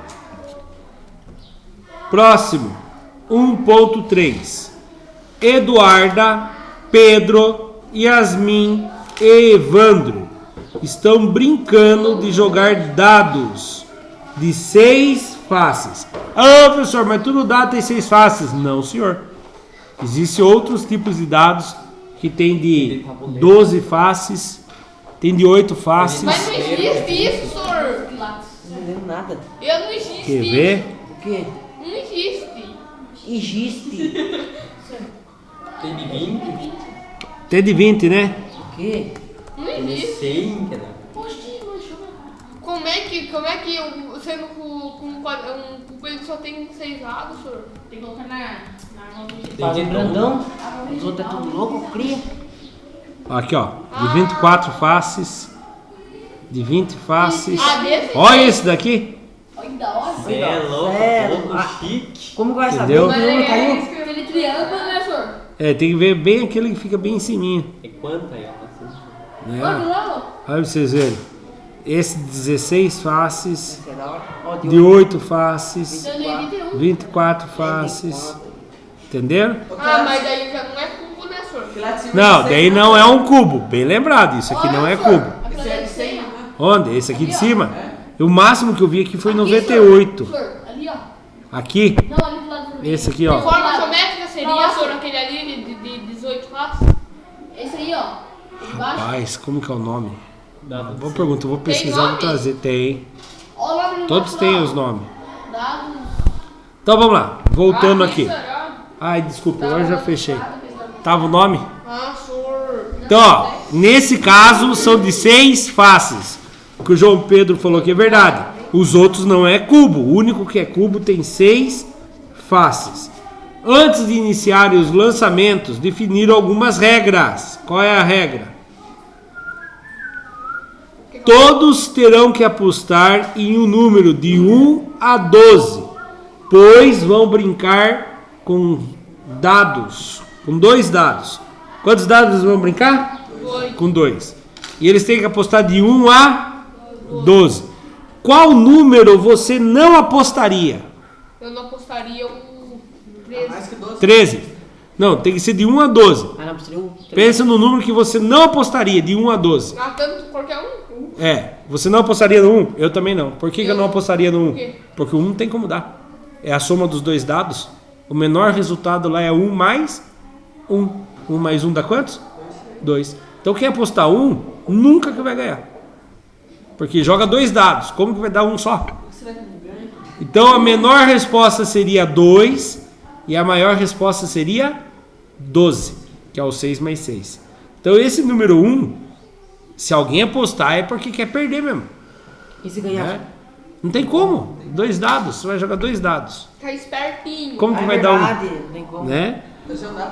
A: Próximo. 1.3. Eduarda, Pedro, Yasmin e Evandro estão brincando de jogar dados de 6 faces. Ah, professor, mas tudo dado tem 6 faces. Não, senhor. Existem outros tipos de dados que tem de 12 faces, tem de 8 faces.
B: Mas não existe isso, senhor.
C: Não entendo nada.
B: Eu não existe.
A: Quer ver?
C: O quê?
B: Não existe.
C: Existe.
D: Tem de 20?
A: Tem de 20, né?
C: O quê?
B: Não
D: Tem de
B: existe.
D: 100, cara.
B: Como é que sendo com um coelho que só tem 6 lados, senhor?
E: Tem que colocar na mão do jeito.
C: Fazer grandão. Os outros é tudo louco, cria.
A: Aqui, ó. De 24 faces. De 20 faces.
B: Desse
A: Olha esse daqui.
E: Olha que da hora.
D: Você é louco, louco, chique.
C: Como que vai saber?
A: Entendeu?
C: O número caiu?
E: Aquele triângulo, né, senhor?
A: Tem que ver bem aquele que fica bem em cima.
D: É quanto aí?
A: Né?
E: Olha, não.
A: Olha pra vocês verem. Esse 16 faces.
C: Isso é da hora. Ó,
A: De 8 faces.
E: Eu li 21.
A: 24 faces. Entenderam?
B: mas daí já não é cubo, né, senhor?
A: Não, daí não é um cubo. Bem lembrado, isso aqui não é cubo.
E: Aquilo é de 100.
A: Onde? Esse aqui de cima? O máximo que eu vi aqui foi 98.
E: Senhor, ali, ó.
A: Aqui,
E: Não, ali do lado vermelho.
A: esse aqui, ó.
B: Forma geométrica seria,
E: Nossa.
B: senhor, aquele ali de 18 faces?
E: Esse aí, ó. De baixo.
A: Rapaz, como que é o nome?
D: Dado
A: Boa pergunta, eu vou pesquisar e
B: nome?
A: vou trazer. Tem.
E: Ó, lá no
A: Todos
E: baixo,
A: têm
E: lá, ó.
A: os nomes.
E: Dados.
A: Então vamos lá, voltando aqui.
B: Será?
A: Ai, desculpa, eu já fechei. Tava o nome?
B: Senhor.
A: Então, ó, nesse caso são de 6 faces. O que o João Pedro falou que é verdade. Os outros não é cubo. O único que é cubo tem 6 faces. Antes de iniciarem os lançamentos, definiram algumas regras. Qual é a regra? Todos terão que apostar em um número de 1 a 12, pois vão brincar com dados, com 2 dados. Quantos dados eles vão brincar?
B: 2.
A: Com 2. E eles têm que apostar de 1 a 12. Qual número você não apostaria?
B: Eu não apostaria o 13.
A: 13. Não, tem que ser de 1 a 12.
C: Ah, não, precisa de um.
A: Pensa no número que você não apostaria, de 1 a 12.
B: Tanto qualquer um?
A: Você não apostaria no 1? Eu também não. Por que eu não apostaria no 1?
B: Por quê?
A: Porque o 1 não tem como dar. É a soma dos 2 dados. O menor resultado lá é 1 mais 1. 1 mais 1 dá quantos? 2. Então quem apostar 1, nunca que vai ganhar. Porque joga 2 dados. Como que vai dar 1 só? Então a menor resposta seria 2 e a maior resposta seria 12, que é o 6 mais 6. Então esse número 1, se alguém apostar é porque quer perder mesmo.
C: E se ganhar?
A: Né? Não tem como. 2 dados. Você vai jogar 2 dados.
B: Tá espertinho.
A: Como que
C: É
A: vai dar
C: verdade, não tem
A: um...
C: como.
A: Né?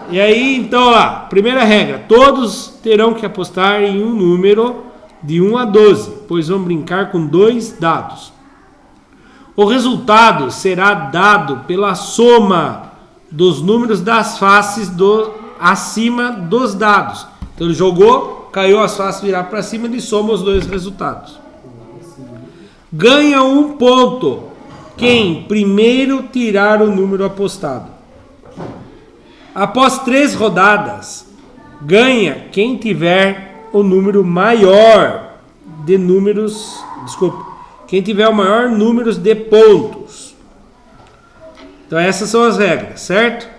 A: E aí, então, lá. Primeira regra. Todos terão que apostar em um número de 1 a 12, pois vão brincar com 2 dados. O resultado será dado pela soma dos números das faces acima dos dados. Então ele jogou, caiu as faces, virar para cima, ele soma os 2 resultados. Ganha 1 ponto quem primeiro tirar o número apostado. Após 3 rodadas, ganha quem tiver o número maior de números... Desculpa. Quem tiver o maior número de pontos. Então essas são as regras, certo?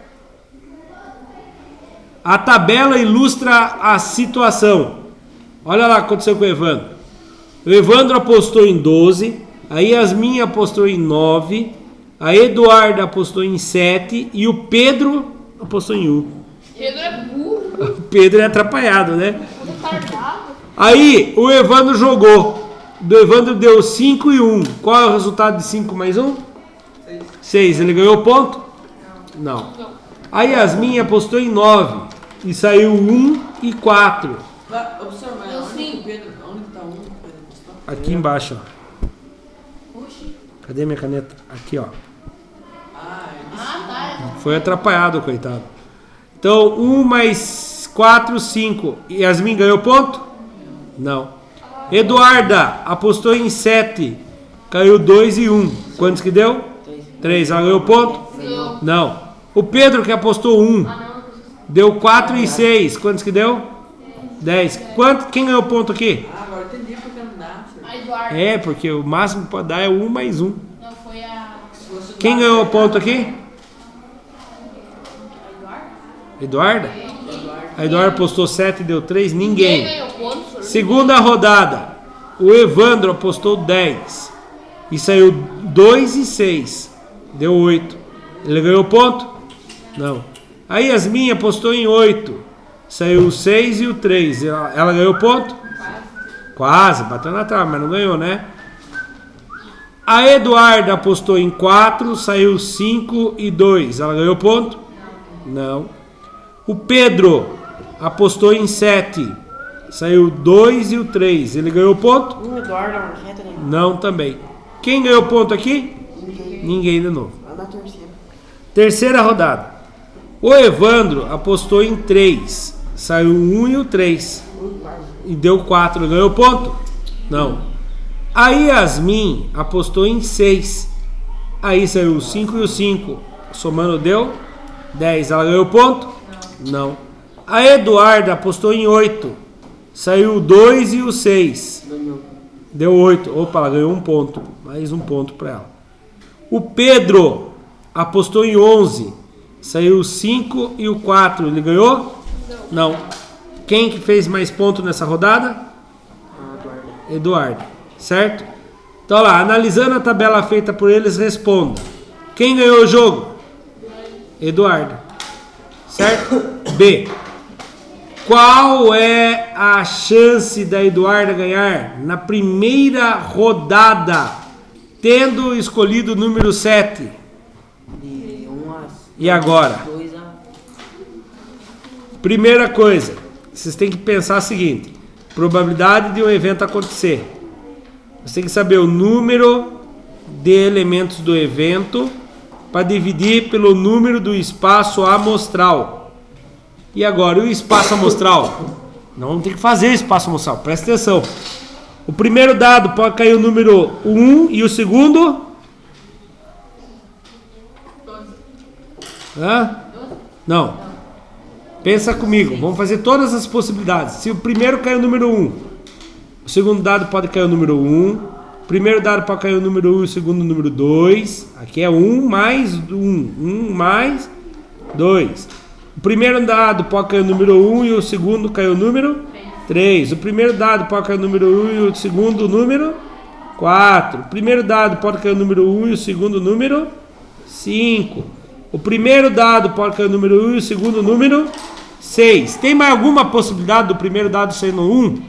A: A tabela ilustra a situação. Olha lá o que aconteceu com o Evandro. O Evandro apostou em 12, a Yasmin apostou em 9, a Eduarda apostou em 7 e o Pedro apostou em 1.
B: Pedro é burro.
A: O Pedro é atrapalhado, né?
B: Retardado.
A: Aí o Evandro jogou. Do Evandro deu 5 e 1. Qual é o resultado de 5 mais 1? 6. Ele ganhou ponto? Não. A Yasmin apostou em 9 e saiu 1 e 4.
C: Observa, onde que o Pedro, onde que tá o Pedro apostou?
A: Aqui embaixo, ó. Cadê minha caneta? Aqui, ó.
E: Ah, tá.
A: Foi atrapalhado, coitado. Então, 1 mais 4, 5. Yasmin ganhou ponto? Não. Eduarda apostou em 7. Caiu 2 e 1. Quantos que deu? 3. Ela ganhou ponto? Não. O Pedro que apostou 1. Deu 4 e 6. Quantos que deu? 10. Quem ganhou ponto aqui?
C: Ah, agora entendi porque não dá.
E: A Eduardo.
A: É, porque o máximo que pode dar é 1 mais 1.
E: Não, foi a...
A: Quem ganhou ponto aqui?
E: Eduardo?
A: Eduarda? A Eduarda apostou 7 e deu 3.
B: Quem
A: Ninguém.
B: ganhou ponto?
A: Segunda rodada. O Evandro apostou 10 e saiu 2 e 6. Deu 8. Ele ganhou ponto? Não. A Yasmin apostou em 8. Saiu o 6 e o 3. Ela ganhou ponto? Quase. Bateu na trave, mas não ganhou, né? A Eduarda apostou em 4. Saiu 5 e 2. Ela ganhou ponto? Não. O Pedro apostou em 7. Saiu 2 e o 3. Ele ganhou ponto?
C: Eduardo, a reta, né?
A: Não, também. Quem ganhou ponto aqui? Ninguém de novo.
C: Lá na terceira.
A: Terceira rodada. O Evandro apostou em 3. Saiu 1 e o 3. E deu 4. Ganhou ponto? Não. A Yasmin apostou em 6. Aí saiu o 5 e o 5. Somando deu 10. Ela ganhou ponto? Não. A Eduarda apostou em 8. Saiu o 2 e o 6. Deu 8. Opa, ela ganhou 1 ponto. Mais 1 ponto para ela. O Pedro apostou em 11. Saiu o 5 e o 4. Ele ganhou? Não. Quem que fez mais ponto nessa rodada? Eduardo. Certo? Então lá, analisando a tabela feita por eles, responda. Quem ganhou o jogo? Eduardo. Certo? B. Qual é a chance da Eduarda ganhar na primeira rodada, tendo escolhido o número 7?
C: De 1 a...
A: E agora?
C: 2 a...
A: Primeira coisa, vocês têm que pensar o seguinte: probabilidade de um evento acontecer. Você tem que saber o número de elementos do evento para dividir pelo número do espaço amostral. E agora, e o espaço amostral? Não tem que fazer espaço amostral, presta atenção. O primeiro dado pode cair o número 1 e o segundo? Hã? Não. Pensa comigo, vamos fazer todas as possibilidades. Se o primeiro cair o número 1, o segundo dado pode cair o número 1, o primeiro dado pode cair o número 1 e o segundo o número 2. Aqui é 1 mais 1, 1 mais 2. O primeiro dado pode cair o número 1 e o segundo cai o número 3. O primeiro dado pode cair o número 1 e o segundo o número 4. O primeiro dado pode cair o número 1 e o segundo o número 5. O primeiro dado pode cair o número 1 e o segundo o número 6. Tem mais alguma possibilidade do primeiro dado sendo 1?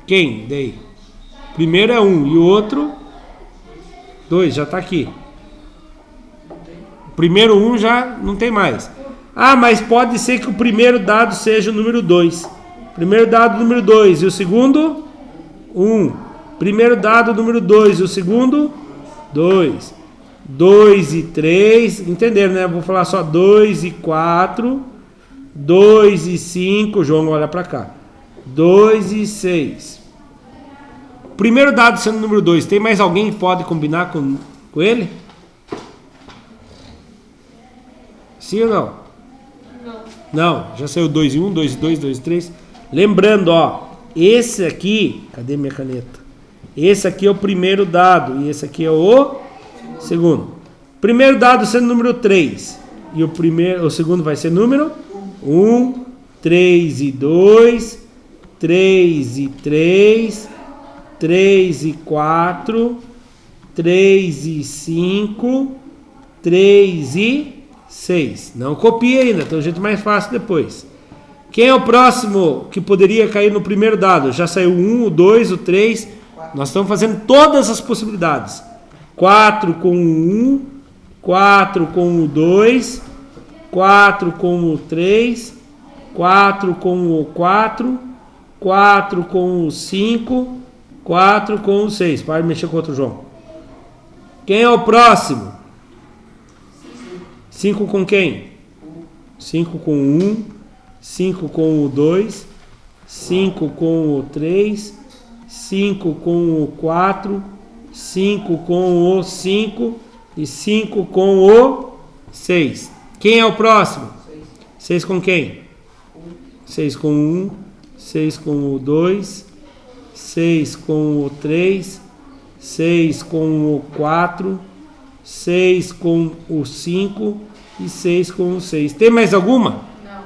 A: Quem? Daí. Primeiro é 1 e o outro 2, já está aqui. O primeiro 1 já não tem mais. Ah, mas pode ser que o primeiro dado seja o número 2. Primeiro dado, número 2. E o segundo? 1. Primeiro dado, número 2. E o segundo? 2. 2 e 3. Entenderam, né? Vou falar só 2 e 4. 2 e 5. João, olha para cá. 2 e 6. Primeiro dado sendo o número 2. Tem mais alguém que pode combinar com ele? Sim ou não? Não, já saiu 2 e 1, 2 e 2, 2 e 3. Lembrando, ó, esse aqui, cadê minha caneta? Esse aqui é o primeiro dado e esse aqui é o segundo. Primeiro dado sendo número 3 e o segundo vai ser número 1, 3 e 2, 3 e 3, 3 e 4, 3 e 5, 3 e 6. Não copia ainda, tem um jeito mais fácil depois. Quem é o próximo que poderia cair no primeiro dado? Já saiu o 1, o 2, o 3. Nós estamos fazendo todas as possibilidades. 4 com o 1, 4 com o 2, 4 com o 3, 4 com o 4, 4 com o 5, 4 com o 6. Para de mexer com o outro João. Quem é o próximo? 5 com quem? 5 com o 1, 5 com o 2, 5 com o 3, 5 com o 4, 5 com o 5 e 5 com o 6. Quem é o próximo? 6 com quem? 6 com o 1, 6 com o 2, 6 com o 3, 6 com o 4, 6 com o 5 e 6 com o 6. Tem mais alguma?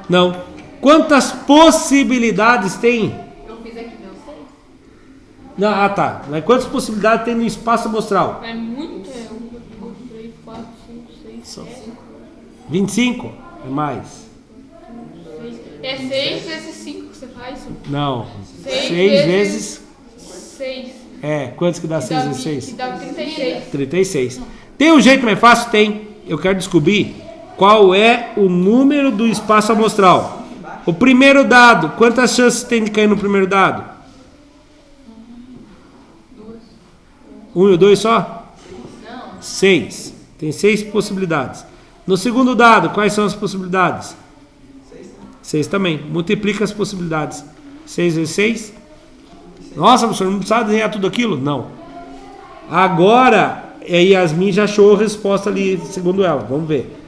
A: Não. Quantas possibilidades tem?
E: Eu fiz aqui, deu 6.
A: Não, tá. Mas quantas possibilidades tem no espaço amostral?
B: É muito. É 1, 2, 3, 4, 5, 6, 7.
A: 25? É mais.
B: É 6 vezes 5 que você faz?
A: Não.
B: 6
A: 6 vezes...
B: 6.
A: É, quantos que dá 6 vezes 6?
B: Que dá 36.
A: 36. Tem um jeito mais fácil? Tem. Eu quero descobrir qual é o número do espaço amostral. O primeiro dado, quantas chances tem de cair no primeiro dado? 1 e o 2 só?
E: Não.
A: 6. Tem 6 possibilidades. No segundo dado, quais são as possibilidades? 6 também. Multiplica as possibilidades. 6 vezes 6? Nossa, professor, não precisa desenhar tudo aquilo? Não. Agora, a Yasmin já achou a resposta ali, segundo ela. Vamos ver.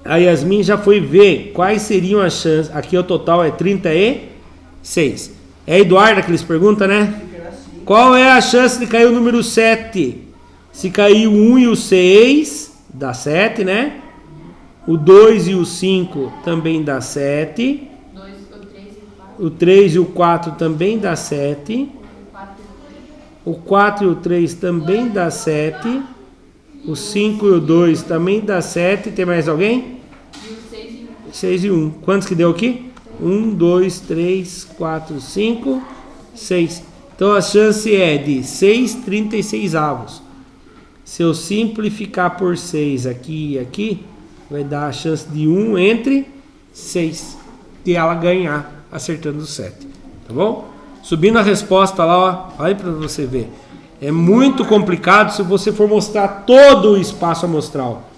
A: A Yasmin já foi ver quais seriam as chances. Aqui o total é 36. É a Eduarda que eles perguntam, né? Qual é a chance de cair o número 7? Se cair o 1 e o 6, dá 7, né? O 2 e o 5 também dá 7.
E: 2, o 3 e o 4.
A: O 3 e o 4 também dá 7.
E: O 4 e o 3.
A: O 4 e o 3 também dá 7. O 5 e o 2 também dá 7. Tem mais alguém?
E: E o 6 e o 1.
A: 6 e 1. Quantos que deu aqui? 1, 2, 3, 4, 5, 6. Então a chance é de 6/36. Se eu simplificar por 6 aqui e aqui, vai dar a chance de 1 entre 6. De ela ganhar acertando o 7. Tá bom? Subindo a resposta lá, ó. Olha para você ver. É muito complicado se você for mostrar todo o espaço amostral.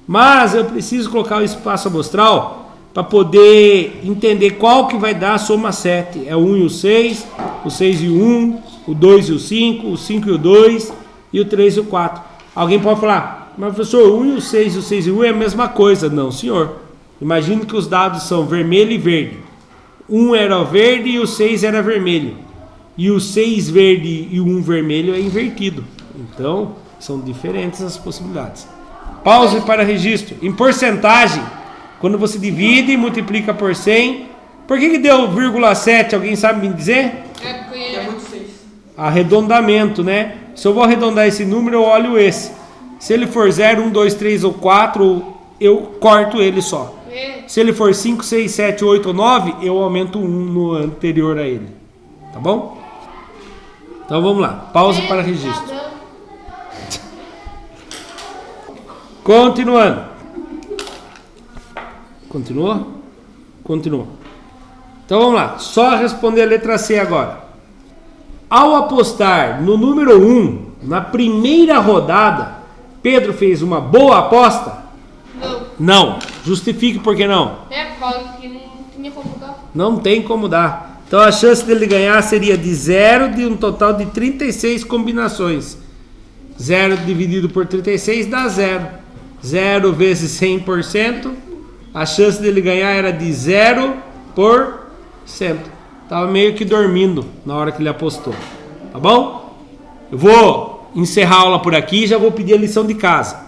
A: Mas eu preciso colocar o espaço amostral para poder entender qual que vai dar a soma 7. É o 1 e o 6, o 6 e o 1, o 2 e o 5, o 5 e o 2 e o 3 e o 4. Alguém pode falar, mas professor, o 1 e o 6 e o 6 e o 1 é a mesma coisa. Não, senhor. Imagine que os dados são vermelho e verde. 1 era verde e o 6 era vermelho. E o 6 verde e o 1 vermelho é invertido. Então, são diferentes as possibilidades. Pause para registro. Em porcentagem, quando você divide e multiplica por 100, por que deu 0,7? Alguém sabe me dizer?
B: É porque
C: É muito 6.
A: Arredondamento, né? Se eu vou arredondar esse número, eu olho esse. Se ele for 0, 1, 2, 3 ou 4, eu corto ele só. Se ele for 5, 6, 7, 8 ou 9, eu aumento 1 no anterior a ele. Tá bom? Então vamos lá. Pausa para registro. Continuando. Continuou? Continuou. Então vamos lá. Só responder a letra C agora. Ao apostar no número 1, na primeira rodada, Pedro fez uma boa aposta?
B: Não.
A: Não. Justifique por que não.
B: É, por causa que não tinha como dar.
A: Não tem como dar. Então a chance dele ganhar seria de 0 de um total de 36 combinações. 0 dividido por 36 dá 0. 0 vezes 100%. A chance dele ganhar era de 0%. Tava meio que dormindo na hora que ele apostou. Tá bom? Eu vou encerrar a aula por aqui e já vou pedir a lição de casa.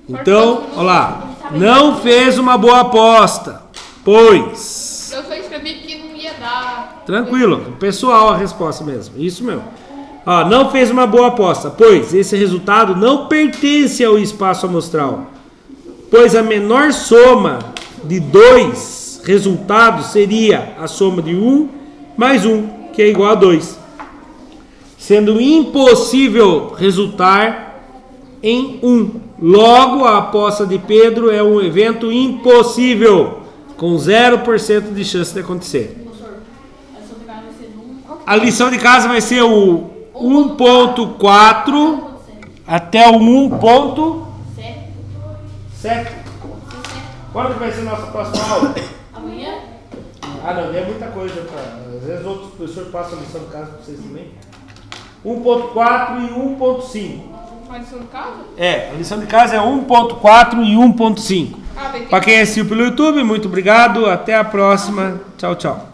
A: Então, olha lá. Não fez uma boa aposta, pois...
B: Eu só escrevi que não ia dar.
A: Tranquilo, pessoal a resposta mesmo. Isso mesmo. Ó, não fez uma boa aposta, pois esse resultado não pertence ao espaço amostral. Pois a menor soma de 2 resultados seria a soma de 1 mais 1, que é igual a 2. Sendo impossível resultar em 1. Logo, a aposta de Pedro é um evento impossível, com 0% de chance de acontecer. A lição de casa vai ser o 1.4 até o 1.7. Quando vai ser nossa próxima aula?
E: Amanhã?
A: Ah, não, é muita coisa. Às vezes outros professores passam a lição de casa para vocês também. 1.4 e 1.5.
B: A lição de casa?
A: É, a lição de casa é 1.4 e 1.5.
B: Ah, bem.
A: Para quem assistiu pelo YouTube, muito obrigado. Até a próxima. Tchau, tchau.